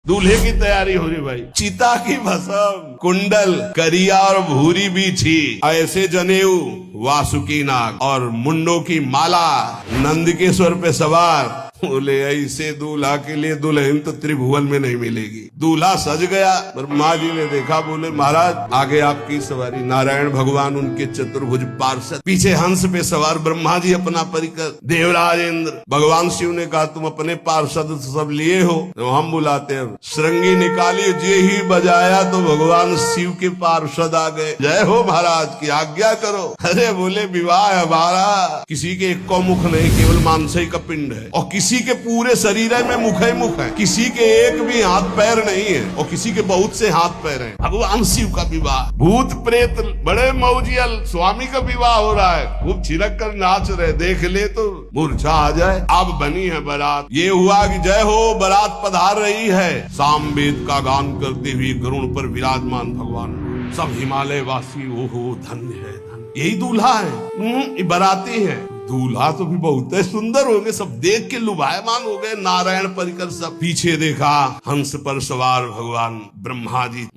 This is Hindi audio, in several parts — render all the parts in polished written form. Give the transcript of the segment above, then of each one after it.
दूल्हे की तैयारी हो रही भाई। चिता की भस्म, कुंडल, करिया और भूरी भी थी, ऐसे जनेऊ, वासुकी नाग और मुंडों की माला, नंदकेश्वर पे सवार। बोले ऐसे दूल्हा के लिए दुल्हन तो त्रिभुवन में नहीं मिलेगी। दूल्हा सज गया। ब्रह्मा जी ने देखा, बोले महाराज आगे आपकी सवारी। नारायण भगवान उनके चतुर्भुज पार्षद, पीछे हंस पे सवार ब्रह्मा जी अपना परिकर, देवराज इंद्र। भगवान शिव ने कहा तुम अपने पार्षद सब लिए हो तो हम बुलाते हैं। श्रृंगी निकाली, जे ही बजाया तो भगवान शिव के पार्षद आ गए। जय हो महाराज की आज्ञा करो। अरे बोले विवाह हमारा किसी के एक को मुख नहीं, केवल मानसई का पिंड है, और किसी के पूरे शरीर में मुख है, किसी के एक भी हाथ पैर नहीं है, और किसी के बहुत से हाथ पैर हैं। भगवान शिव का विवाह, भूत प्रेत बड़े मौजियल, स्वामी का विवाह हो रहा है, खूब छिड़क कर नाच रहे, देख ले तो मूर्छा आ जाए। अब बनी है बारात। ये हुआ कि जय हो बारात पधार रही है, सामवेद का गान करते हुए गरुड़ पर विराजमान भगवान। सब हिमालय वासी ओहो धन्य है, धन्य। यही दूल्हा है, बाराती है। दूल्हा तो भी बहुत सुंदर हो गए, सब देख के लुभायमान हो गए। नारायण परिकर सब। पीछे देखा हंस पर सवार भगवान ब्रह्मा जी,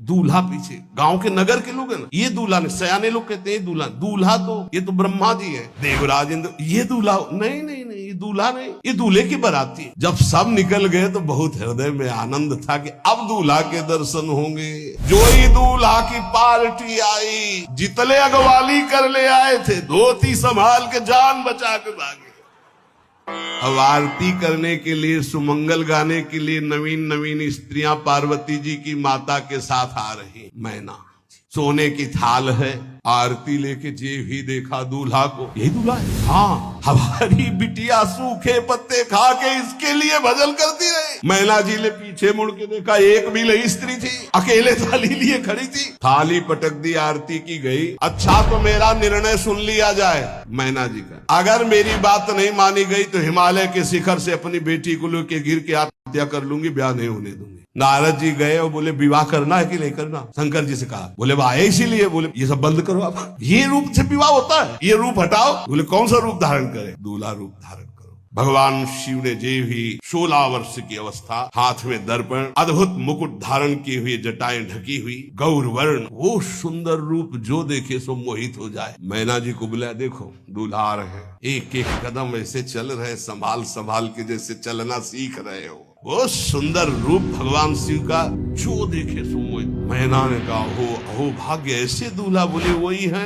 दूल्हा पीछे। गांव के नगर के लोग है ना, ये दूल्हा नहीं, सयाने लोग कहते हैं दूल्हा। दूल्हा तो ये तो ब्रह्मा जी है, देवराज इंद्र। ये दूल्हा नहीं नहीं नहीं, ये दूल्हा नहीं, ये दूल्हे की बाराती। जब सब निकल गए तो बहुत हृदय में आनंद था कि अब दूल्हा के दर्शन होंगे। जो ही दूल्हा की पार्टी आई, जितने अगवाली कर ले आए थे, धोती संभाल के जान बचा के भागे। अब आरती करने के लिए, सुमंगल गाने के लिए नवीन नवीन स्त्रियां पार्वती जी की माता के साथ आ रही। मैना सोने की थाल है, आरती लेके जे भी देखा दूल्हा को, यही दूल्हा है। हाँ, हमारी बिटिया सूखे पत्ते खा के इसके लिए भजन करती रही। मैना जी ने पीछे मुड़ के देखा, एक भी नहीं स्त्री थी, अकेले थाली लिए खड़ी थी। थाली पटक दी, आरती की गई। अच्छा तो मेरा निर्णय सुन लिया जाए मैना जी का, अगर मेरी बात नहीं मानी गई तो हिमालय के शिखर से अपनी बेटी को लेके गिर के आत्महत्या कर लूंगी, ब्याह नहीं होने दूंगी। नारद जी गए और बोले विवाह करना है कि नहीं करना। शंकर जी से कहा, बोले वाह इसीलिए। बोले ये सब बंद करो आप, ये रूप से विवाह होता है, ये रूप हटाओ। बोले कौन सा रूप धारण करे? दूल्हा रूप धारण करो। भगवान शिव ने जे भी 16 वर्ष की अवस्था, हाथ में दर्पण, अद्भुत मुकुट धारण किए हुए, जटाएं ढकी हुई, गौर वर्ण, वो सुंदर रूप जो देखे सो मोहित हो जाए। मैना जी को बुलाया, देखो दूल्हा आ रहे हैं, एक एक कदम ऐसे चल रहे, संभाल संभाल के जैसे चलना सीख रहे हो। वो सुंदर रूप भगवान शिव का जो देखे सो मोहित। मैना ने कहा, हो अहो भाग्य, ऐसे दूल्हा। बोले वही है